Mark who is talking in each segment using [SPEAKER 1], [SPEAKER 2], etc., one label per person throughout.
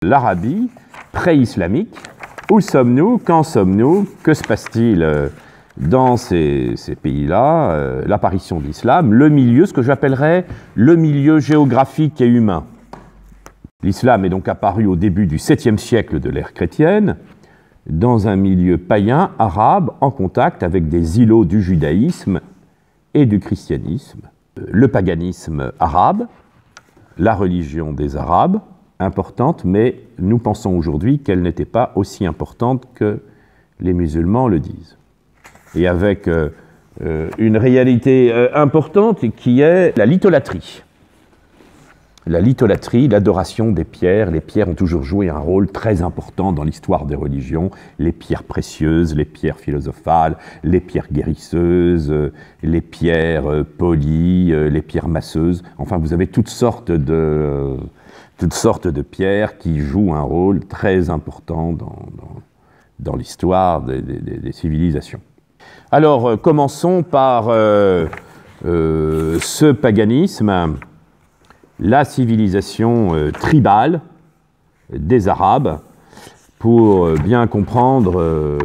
[SPEAKER 1] l'Arabie pré-islamique. Où sommes-nous? Qu'en sommes-nous? Que se passe-t-il dans ces pays-là? L'apparition de l'islam, le milieu, ce que j'appellerais le milieu géographique et humain. L'islam est donc apparu au début du 7e siècle de l'ère chrétienne, dans un milieu païen, arabe, en contact avec des îlots du judaïsme et du christianisme. Le paganisme arabe, la religion des Arabes, importante, mais nous pensons aujourd'hui qu'elle n'était pas aussi importante que les musulmans le disent. Et avec une réalité importante qui est la litholatrie. La litholatrie, l'adoration des pierres. Les pierres ont toujours joué un rôle très important dans l'histoire des religions. Les pierres précieuses, les pierres philosophales, les pierres guérisseuses, les pierres polies, les pierres masseuses. Enfin, vous avez toutes sortes de pierres qui jouent un rôle très important dans l'histoire des civilisations. Alors, commençons par ce paganisme, la civilisation tribale des Arabes, pour bien comprendre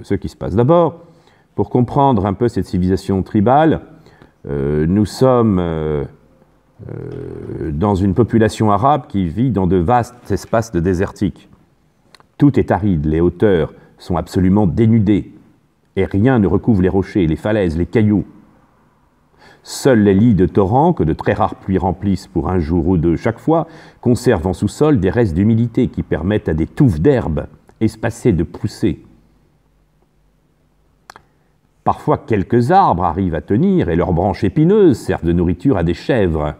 [SPEAKER 1] ce qui se passe. D'abord, pour comprendre un peu cette civilisation tribale, nous sommes dans une population arabe qui vit dans de vastes espaces de désertiques. Tout est aride, les hauteurs sont absolument dénudées, et rien ne recouvre les rochers, les falaises, les cailloux. Seuls les lits de torrents, que de très rares pluies remplissent pour un jour ou deux chaque fois, conservent en sous-sol des restes d'humidité qui permettent à des touffes d'herbe espacées de pousser. Parfois, quelques arbres arrivent à tenir et leurs branches épineuses servent de nourriture à des chèvres.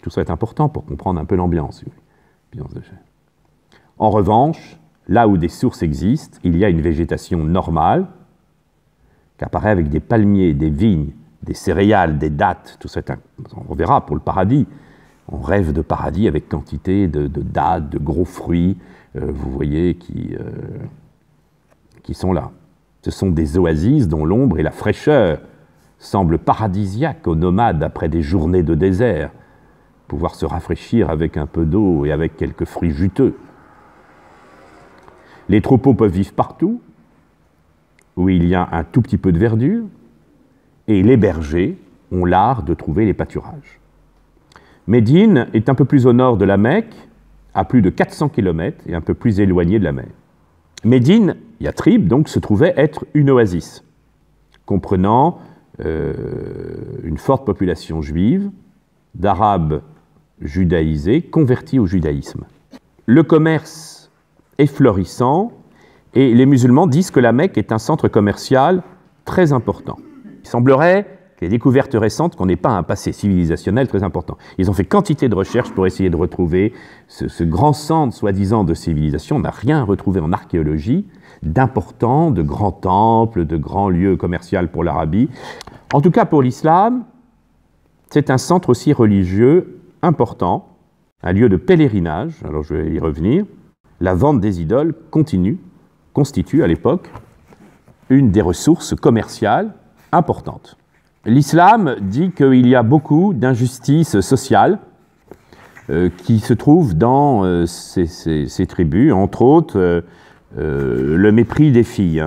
[SPEAKER 1] Tout ça est important pour comprendre un peu l'ambiance. En revanche, là où des sources existent, il y a une végétation normale qui apparaît avec des palmiers, des vignes, des céréales, des dattes. Tout ça, on verra pour le paradis. On rêve de paradis avec quantité de dattes, de gros fruits, vous voyez, qui sont là. Ce sont des oasis dont l'ombre et la fraîcheur semblent paradisiaques aux nomades après des journées de désert, pouvoir se rafraîchir avec un peu d'eau et avec quelques fruits juteux. Les troupeaux peuvent vivre partout, où il y a un tout petit peu de verdure, et les bergers ont l'art de trouver les pâturages. Médine est un peu plus au nord de la Mecque, à plus de 400 km et un peu plus éloigné de la mer. Médine, Yatrib, donc, se trouvait être une oasis, comprenant une forte population juive, d'Arabes judaïsés, convertis au judaïsme. Le commerce est florissant et les musulmans disent que la Mecque est un centre commercial très important. Il semblerait que les découvertes récentes qu'on n'ait pas un passé civilisationnel très important. Ils ont fait quantité de recherches pour essayer de retrouver ce grand centre soi-disant de civilisation. On n'a rien retrouvé en archéologie d'important, de grands temples, de grands lieux commerciaux pour l'Arabie. En tout cas, pour l'islam, c'est un centre aussi religieux important, un lieu de pèlerinage. Alors je vais y revenir. La vente des idoles constitue à l'époque une des ressources commerciales importantes. L'islam dit qu'il y a beaucoup d'injustices sociales qui se trouvent dans ces tribus, entre autres le mépris des filles.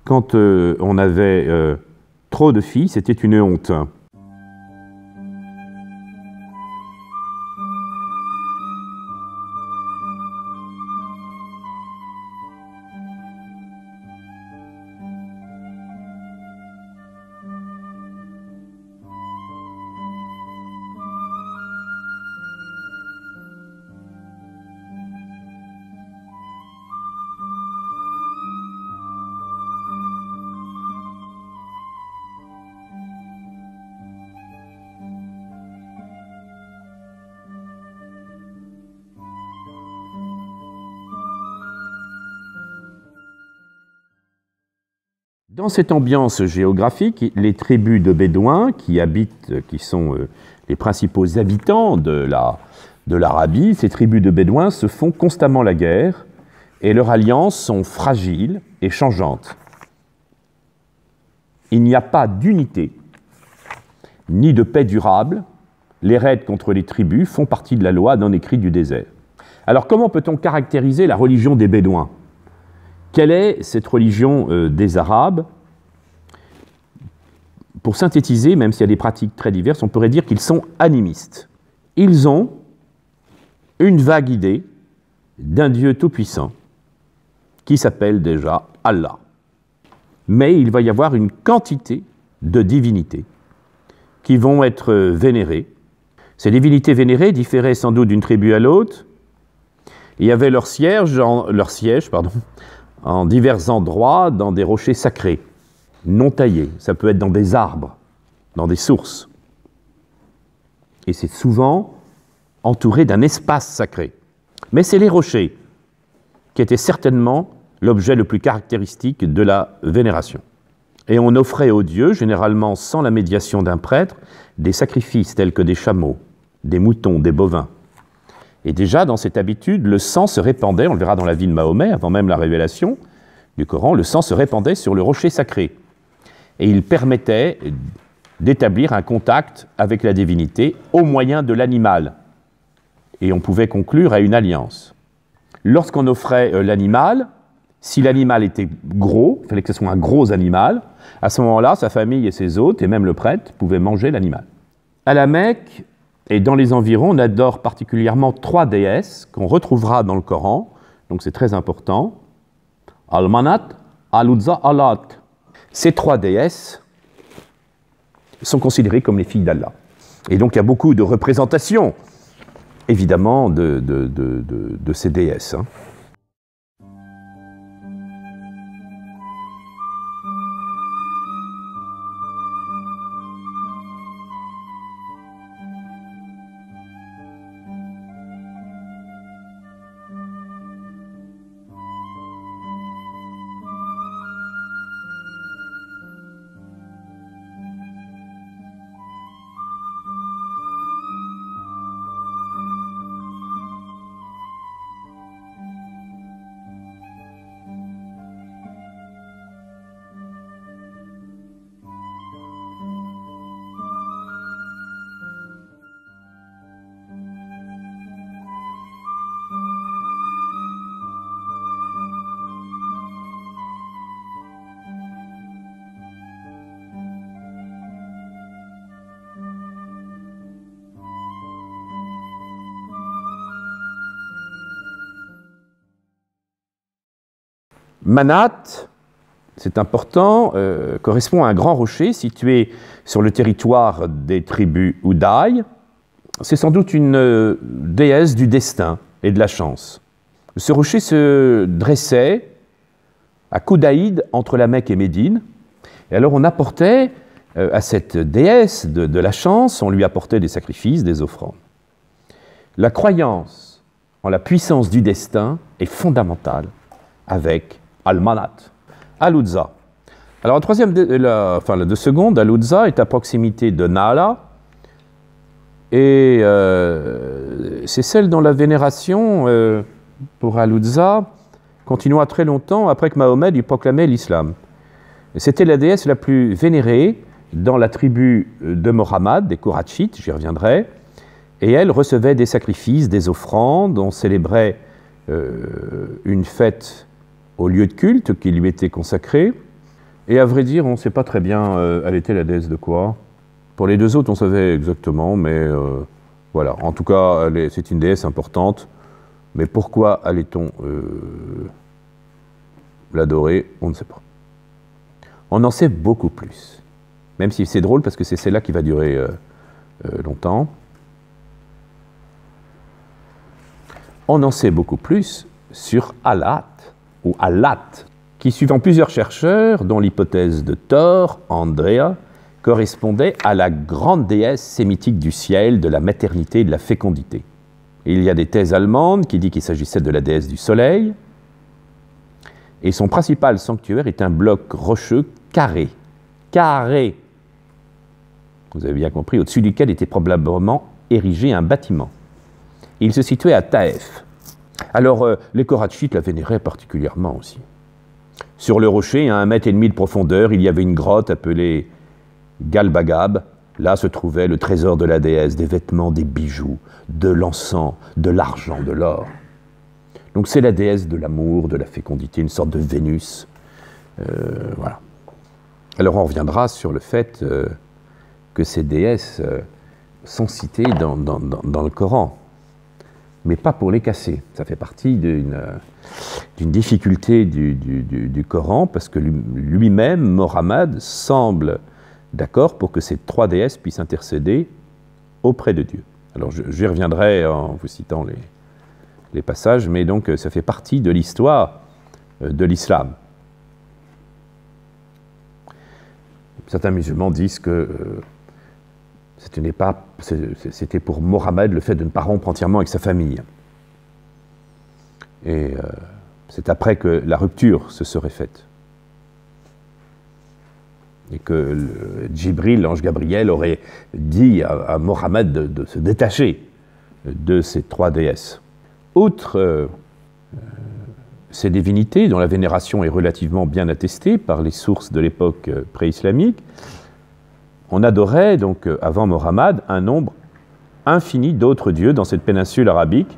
[SPEAKER 1] Quand on avait trop de filles, c'était une honte. Dans cette ambiance géographique, les tribus de Bédouins qui sont les principaux habitants de l'Arabie, ces tribus de Bédouins se font constamment la guerre et leurs alliances sont fragiles et changeantes. Il n'y a pas d'unité, ni de paix durable. Les raids contre les tribus font partie de la loi non écrite du désert. Alors comment peut-on caractériser la religion des Bédouins? Quelle est cette religion des Arabes? Pour synthétiser, même s'il y a des pratiques très diverses, on pourrait dire qu'ils sont animistes. Ils ont une vague idée d'un Dieu tout-puissant qui s'appelle déjà Allah. Mais il va y avoir une quantité de divinités qui vont être vénérées. Ces divinités vénérées différaient sans doute d'une tribu à l'autre. Il y avait leur siège en divers endroits dans des rochers sacrés, non taillés. Ça peut être dans des arbres, dans des sources. Et c'est souvent entouré d'un espace sacré. Mais c'est les rochers qui étaient certainement l'objet le plus caractéristique de la vénération. Et on offrait aux dieux, généralement sans la médiation d'un prêtre, des sacrifices tels que des chameaux, des moutons, des bovins. Et déjà, dans cette habitude, le sang se répandait, on le verra dans la vie de Mahomet, avant même la révélation du Coran, le sang se répandait sur le rocher sacré. Et il permettait d'établir un contact avec la divinité au moyen de l'animal. Et on pouvait conclure à une alliance. Lorsqu'on offrait l'animal, si l'animal était gros, il fallait que ce soit un gros animal, à ce moment-là, sa famille et ses hôtes, et même le prêtre, pouvaient manger l'animal. À la Mecque et dans les environs, on adore particulièrement 3 déesses qu'on retrouvera dans le Coran, donc c'est très important. Al-Manat, Al-Uzza, Al-Lat. Ces 3 déesses sont considérées comme les filles d'Allah. Et donc il y a beaucoup de représentations, évidemment, de ces déesses. Manat, c'est important, correspond à un grand rocher situé sur le territoire des tribus Oudaï. C'est sans doute une déesse du destin et de la chance. Ce rocher se dressait à Koudaïd, entre la Mecque et Médine. Et alors on apportait à cette déesse de la chance, on lui apportait des sacrifices, des offrandes. La croyance en la puissance du destin est fondamentale avec Al-Manat, Al-Uzza. Alors la 2 secondes, Al-Uzza est à proximité de Naala, et c'est celle dont la vénération pour Al-Uzza continua très longtemps après que Mahomet eut proclamé l'islam. C'était la déesse la plus vénérée dans la tribu de Mohammed, des Korachites, j'y reviendrai, et elle recevait des sacrifices, des offrandes, on célébrait une fête au lieu de culte qui lui était consacré. Et à vrai dire, on ne sait pas très bien elle était la déesse de quoi. Pour les 2 autres, on savait exactement, mais voilà. En tout cas, c'est une déesse importante. Mais pourquoi allait-on l'adorer? On ne sait pas. On en sait beaucoup plus. Même si c'est drôle, parce que c'est celle-là qui va durer longtemps. On en sait beaucoup plus sur Allat, ou Allat, qui, suivant plusieurs chercheurs, dont l'hypothèse de Thor, Andrea, correspondait à la grande déesse sémitique du ciel, de la maternité et de la fécondité. Et il y a des thèses allemandes qui disent qu'il s'agissait de la déesse du soleil, et son principal sanctuaire est un bloc rocheux carré. Carré! Vous avez bien compris, au-dessus duquel était probablement érigé un bâtiment. Il se situait à Taïf. Alors, les Korachites la vénéraient particulièrement aussi. Sur le rocher, à 1,5 m de profondeur, il y avait une grotte appelée Galbagab. Là se trouvait le trésor de la déesse, des vêtements, des bijoux, de l'encens, de l'argent, de l'or. Donc c'est la déesse de l'amour, de la fécondité, une sorte de Vénus. Voilà. Alors on reviendra sur le fait que ces déesses sont citées dans le Coran, mais pas pour les casser. Ça fait partie d'une difficulté du Coran, parce que lui-même, Mohammed, semble d'accord pour que ces 3 déesses puissent intercéder auprès de Dieu. Alors j'y reviendrai en vous citant les passages, mais donc ça fait partie de l'histoire de l'islam. Certains musulmans disent que c'était pour Mohammed le fait de ne pas rompre entièrement avec sa famille. Et c'est après que la rupture se serait faite. Et que Djibril, l'ange Gabriel, aurait dit à Mohammed de se détacher de ces 3 déesses. Outre ces divinités, dont la vénération est relativement bien attestée par les sources de l'époque pré-islamique, on adorait, donc, avant Mohammed, un nombre infini d'autres dieux dans cette péninsule arabique,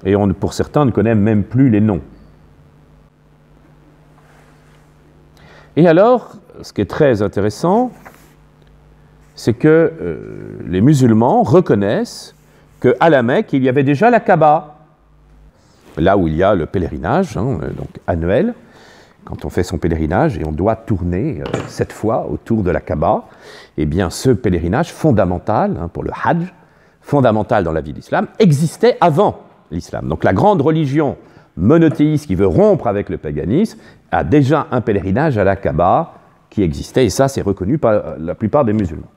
[SPEAKER 1] et pour certains, on ne connaît même plus les noms. Et alors, ce qui est très intéressant, c'est que les musulmans reconnaissent qu'à la Mecque, il y avait déjà la Kaaba, là où il y a le pèlerinage, donc annuel, quand on fait son pèlerinage et on doit tourner 7 fois autour de la Kaaba, eh bien ce pèlerinage fondamental, pour le Hajj, fondamental dans la vie de l'islam, existait avant l'islam. Donc la grande religion monothéiste qui veut rompre avec le paganisme a déjà un pèlerinage à la Kaaba qui existait, et ça c'est reconnu par la plupart des musulmans.